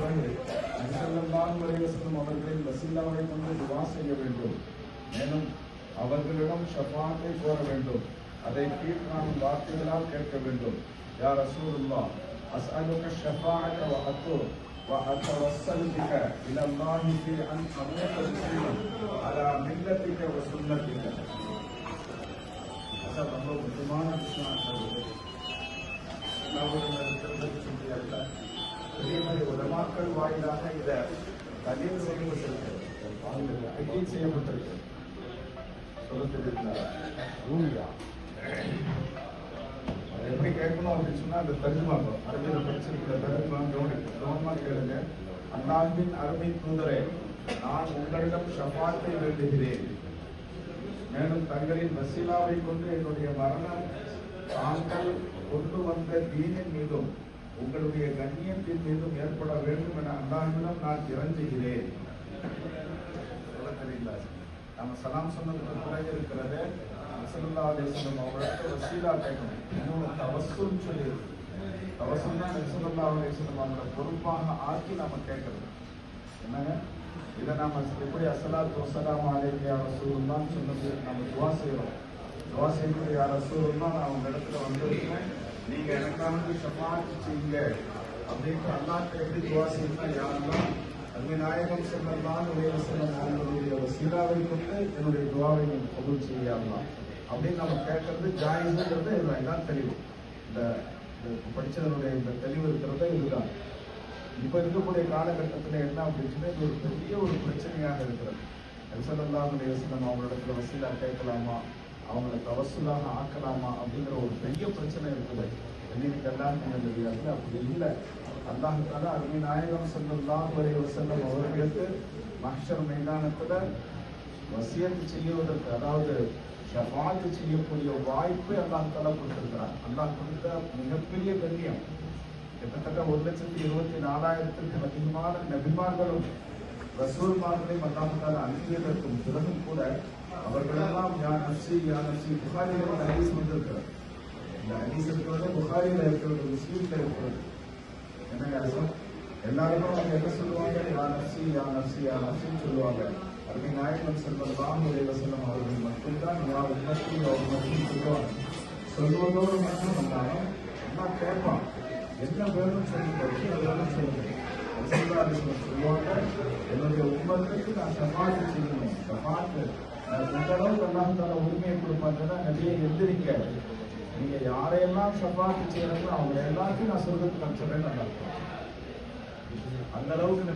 பிறகு நபி ஸல்லல்லாஹு அலைஹி வஸல்லம் அவர்களின் வஸீலாவை கொண்டு துஆ செய்ய வேண்டும். மேலும் அவர்களிடம் ஷஃபாஅத்தை கோர வேண்டும். அதை கீழ்காணும் வார்த்தைகளால் கேட்க வேண்டும். யா ரசூலுல்லாஹ் அஸ்அலுக ஷஃபாஅத வ அத்தவஸ்ஸல் பிக இலல்லாஹி ஃபி அன் அமூத முஸ்லிமன் அலா மில்லத்திக வ சுன்னத்திக. அதான் ரொம்ப முக்கியமான விஷயம். அதே மாதிரி உலமாக்கள் வாயிலாக இதை பதிவு செய்யப்பட்டிருக்கு. எப்படி கேட்கணும் அப்படின்னு சொன்னா அந்த தர்ஜுமாக்கும் அரபியில் படிச்சிருக்கிற தர்ஜுமா கவனமா கேளுங்க. அல்லாஹ்வின் அருமை தூதரே, நான் உங்களிடம் ஷஃபாத்தை வேண்டுகிறேன். மேலும் தங்களின் வசீலாவை கொண்டு என்னுடைய மரணம் தாங்கள் கொண்டு வந்த தீனின் மீதும் உங்களுடைய கண்ணியத்தின் மீதும் ஏற்பட வேண்டும் என அல்லாஹ்விடம் நான் இறங்குகிறேன். சொல்ல தெரியல. நம்ம சலாம் சொன்னதுக்கு பிறகு இருக்கிறது ஸல்லல்லாஹு அலைஹி வஸல்லம் அவர்களுக்கு வசீலா கேட்கணும். இன்னொன்று தவஸ்ஸுல் சொல்லி தவஸ்ஸுல்னா ஸல்லல்லாஹு அலைஹி வஸல்லம் அவங்கள பொறுப்பாக ஆக்கி நாம கேட்கணும். என்னங்க இதை நாம எப்படி அஸ்ஸலாத்து வஸ்ஸலாமு அலைஹி யா ரசூலுல்லாஹ் சொன்னது நம்ம துஆ செய்யறோம். துஆ செய்யக்கூடிய யா ரசூலுல்லாஹ் நான் உங்க இடத்துல வந்திருக்கேன், நீங்க எனக்காக ஷஃபாஅத் செய்யுங்க அப்படின்ட்டு அல்லாஹ்ட்ட எப்படி துஆ செய்யணும். யா அல்லாஹ் அருமைநாயகம் ஸல்லல்லாஹு அலைஹி வஸல்லம் அவர்களுடைய வஸீலாவை கொண்டு என்னுடைய துஆவை நீ கபூல் செய்ய அல்லாஹ் அப்படின்னு நம்ம கேட்கறது ஜாயிஸ்ங்கிறது இதுதான் தெளிவு. இந்த படிச்சதனுடைய இந்த தெளிவு இருக்கிறத இதுதான். இப்ப இருக்கக்கூடிய காலகட்டத்தில் என்ன அப்படின்னு சொன்னா இது ஒரு பெரிய ஒரு பிரச்சனையாக இருக்கிறது. நபி ஸல்லல்லாஹு அலைஹி வஸல்லம் அவங்களிடத்துல வஸீலா கேட்கலாமா, அவங்களை தவஸ்ஸுலாக ஆக்கலாமா அப்படிங்கிற ஒரு பெரிய பிரச்சனை இருக்குது. இன்னைக்கு எல்லாருக்கும் தெரியாது. அப்படி இல்லை. அல்லாஹ் தஆலா அருமை நாயகம் ஸல்லல்லாஹு அலைஹி வஸல்லம் அவர்களுக்கு மஹ்ஷர் மைதானத்துல வசியத்து செய்வதற்கு, அதாவது ஷஃபாஅத் செய்யக்கூடிய வாய்ப்பை அல்லாஹ் தஆலா கொடுத்திருக்கிறார். அல்லாஹ் கொடுத்த மிகப்பெரிய கண்ணியம். கிட்டத்தட்ட 1,24,000 அதிகமான நபிமார்களும் ரசூல்மார்களையும் அல்லாஹ் தஆலா அனுப்பியதற்கு பிறகும் கூட அவர்களெல்லாம் யா நஃப்ஸி யா நஃப்ஸி புகாரியில் ஒரு ஹதீஸ் வந்திருக்கிறது. இந்த ஹதீஸ் இருக்கிறது புகாரியில் இருக்கிறது, முஸ்லீம்ல இருக்கிறது. என்னங்க அர்த்தம்? எல்லாருமே அவங்க என்ன சொல்லுவாங்க? யா நஃப்ஸி யா நஃப்ஸி யா நஃப்ஸின்னு சொல்லுவாங்க. அருமை நாயகம் ஸல்லல்லாஹு அலைஹி வஸல்லம் அவர்கள் மட்டும்தான் யா உம்மத்தி யா உம்மத்தின்னு சொல்லுவாங்க. சொல்வதோடு மட்டும் வந்தாலும் எல்லாம் கேட்பான். என்ன வேணும்னு சொல்லி அதெல்லாம் சொல்லுங்க. சொல்லுவாங்க, என்னுடைய உம்மத்துக்கு நான் ஷஃபாஅத் செய்யணும். ஷஃபாஅத் இந்த அளவுக்கு அல்லாஹ் தஆலா உரிமையை கொடுப்பாங்கன்னா, நபியை எந்திரிக்க, நீங்க யாரையெல்லாம் ஷஃபாஅத் செய்யறீங்களோ அவங்க எல்லாத்தையும் நான் சொர்க்கத்துக்கு அனுப்பிச்சுறேன்னு அந்த அளவுக்கு